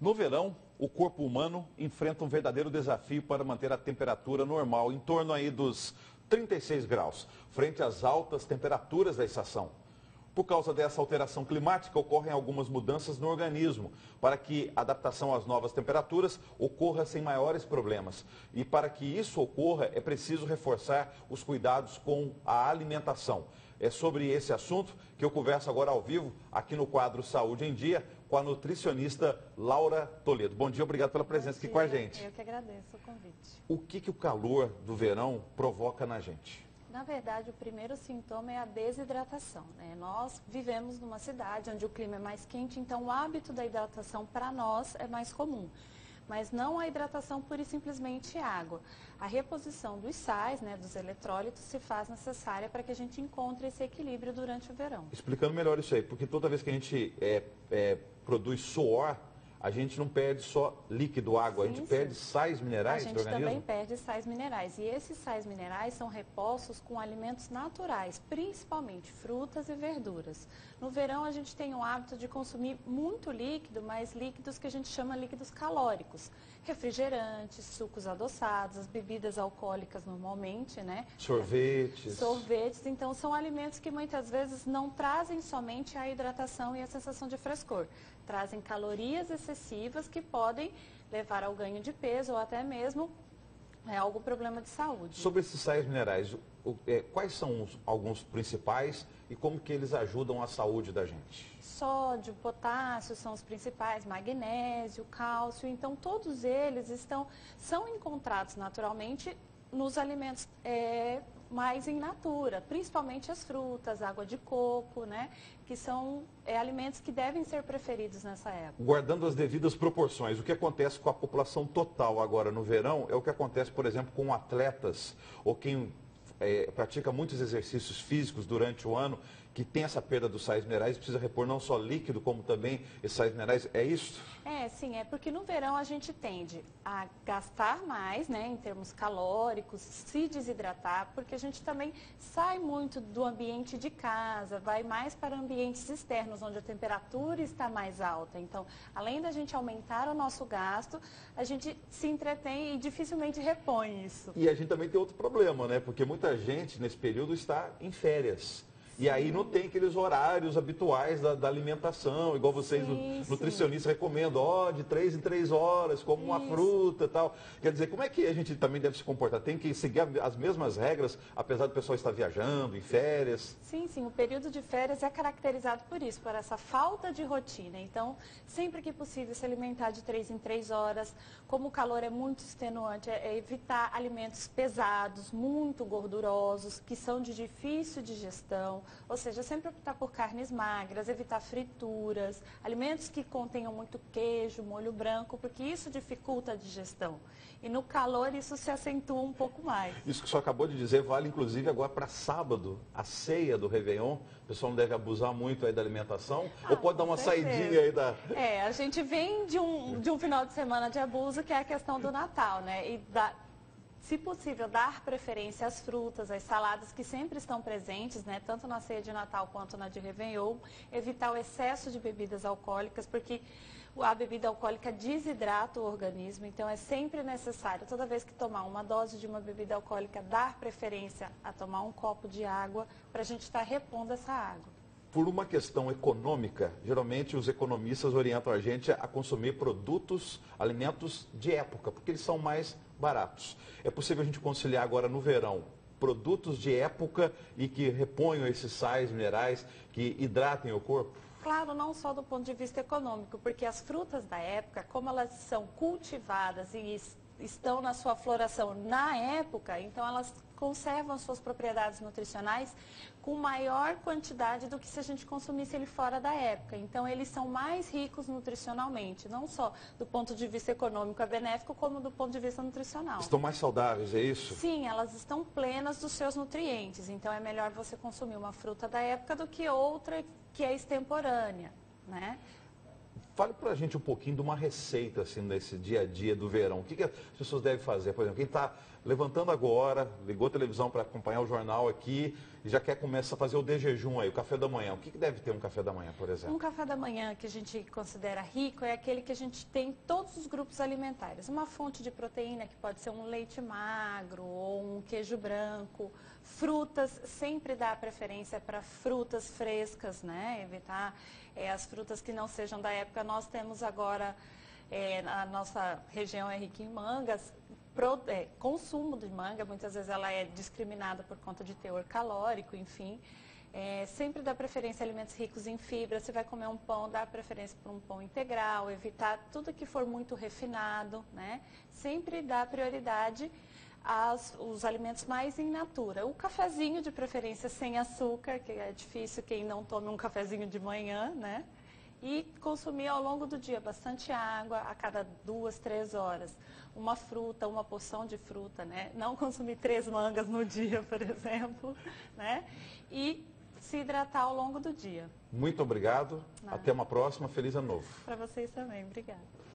No verão, o corpo humano enfrenta um verdadeiro desafio para manter a temperatura normal, em torno aí dos 36 graus, frente às altas temperaturas da estação. Por causa dessa alteração climática, ocorrem algumas mudanças no organismo, para que a adaptação às novas temperaturas ocorra sem maiores problemas. E para que isso ocorra, é preciso reforçar os cuidados com a alimentação. É sobre esse assunto que eu converso agora ao vivo, aqui no quadro Saúde em Dia, com a nutricionista Laura Toledo. Bom dia, obrigado pela presença aqui com a gente. Eu que agradeço o convite. O que o calor do verão provoca na gente? Na verdade, o primeiro sintoma é a desidratação, né? Nós vivemos numa cidade onde o clima é mais quente, então o hábito da hidratação para nós é mais comum. Mas não a hidratação pura e simplesmente água. A reposição dos sais, né, dos eletrólitos, se faz necessária para que a gente encontre esse equilíbrio durante o verão. Explicando melhor isso aí, porque toda vez que a gente produz suor, a gente não perde só líquido, água, a gente perde sais minerais do organismo? A gente também perde sais minerais. E esses sais minerais são repostos com alimentos naturais, principalmente frutas e verduras. No verão, a gente tem o hábito de consumir muito líquido, mas líquidos que a gente chama líquidos calóricos. Refrigerantes, sucos adoçados, as bebidas alcoólicas normalmente, né? Sorvetes. Sorvetes. Então, são alimentos que muitas vezes não trazem somente a hidratação e a sensação de frescor. Trazem calorias excessivas que podem levar ao ganho de peso ou até mesmo algum problema de saúde. Sobre esses sais minerais, quais são alguns principais e como que eles ajudam a saúde da gente? Sódio, potássio são os principais, magnésio, cálcio, então todos eles são encontrados naturalmente nos alimentos mais in natura, principalmente as frutas, água de coco, né? Que são alimentos que devem ser preferidos nessa época. Guardando as devidas proporções, o que acontece com a população total agora no verão é o que acontece, por exemplo, com atletas ou quem pratica muitos exercícios físicos durante o ano, que tem essa perda dos sais minerais, precisa repor não só líquido, como também esses sais minerais. É isso? Sim, é porque no verão a gente tende a gastar mais, né, em termos calóricos, se desidratar, porque a gente também sai muito do ambiente de casa, vai mais para ambientes externos, onde a temperatura está mais alta. Então, além da gente aumentar o nosso gasto, a gente se entretém e dificilmente repõe isso. E a gente também tem outro problema, né? Porque muita gente nesse período está em férias. E aí não tem aqueles horários habituais da alimentação, igual vocês, nutricionistas, recomendam, de 3 em 3 horas, como uma fruta e tal. Quer dizer, como é que a gente também deve se comportar? Tem que seguir as mesmas regras, apesar do pessoal estar viajando, em férias? Sim, o período de férias é caracterizado por isso, por essa falta de rotina. Então, sempre que possível, se alimentar de 3 em 3 horas. Como o calor é muito extenuante, é evitar alimentos pesados, muito gordurosos, que são de difícil digestão. Ou seja, sempre optar por carnes magras, evitar frituras, alimentos que contenham muito queijo, molho branco, porque isso dificulta a digestão. E no calor isso se acentua um pouco mais. Isso que o senhor acabou de dizer vale inclusive agora para sábado, a ceia do Réveillon. O pessoal não deve abusar muito aí da alimentação? Ou pode dar uma saidinha aí da... A gente vem de um final de semana de abuso, que é a questão do Natal, né? Se possível, dar preferência às frutas, às saladas que sempre estão presentes, né, tanto na ceia de Natal quanto na de Réveillon. Evitar o excesso de bebidas alcoólicas, porque a bebida alcoólica desidrata o organismo, então é sempre necessário, toda vez que tomar uma dose de uma bebida alcoólica, dar preferência a tomar um copo de água, para a gente estar repondo essa água. Por uma questão econômica, geralmente os economistas orientam a gente a consumir produtos, alimentos de época, porque eles são mais baratos. É possível a gente conciliar agora no verão produtos de época e que reponham esses sais minerais, que hidratem o corpo? Claro, não só do ponto de vista econômico, porque as frutas da época, como elas são cultivadas e estão na sua floração na época, então elas conservam suas propriedades nutricionais com maior quantidade do que se a gente consumisse ele fora da época. Então, eles são mais ricos nutricionalmente, não só do ponto de vista econômico é benéfico, como do ponto de vista nutricional. Estão mais saudáveis, é isso? Sim, elas estão plenas dos seus nutrientes. Então, é melhor você consumir uma fruta da época do que outra que é extemporânea, né? Fale para a gente um pouquinho de uma receita, assim, desse dia a dia do verão. O que as pessoas devem fazer? Por exemplo, quem está levantando agora, ligou a televisão para acompanhar o jornal aqui e já quer começar a fazer o de jejum aí, o café da manhã. O que deve ter um café da manhã, por exemplo? Um café da manhã que a gente considera rico é aquele que a gente tem todos os grupos alimentares. Uma fonte de proteína que pode ser um leite magro ou um queijo branco. Frutas, sempre dá preferência para frutas frescas, né? Evitar as frutas que não sejam da época. Nós temos agora, a nossa região é rica em mangas. Consumo de manga, muitas vezes ela é discriminada por conta de teor calórico, enfim. Sempre dá preferência a alimentos ricos em fibra. Você vai comer um pão, dá preferência por um pão integral, evitar tudo que for muito refinado, né? Sempre dá prioridade aos alimentos mais in natura. O cafezinho, de preferência sem açúcar, que é difícil quem não tome um cafezinho de manhã, né? E consumir ao longo do dia bastante água, a cada 2, 3 horas. Uma fruta, uma porção de fruta, né? Não consumir 3 mangas no dia, por exemplo, né? E se hidratar ao longo do dia. Muito obrigado. Até uma próxima. Feliz ano novo. Para vocês também. Obrigada.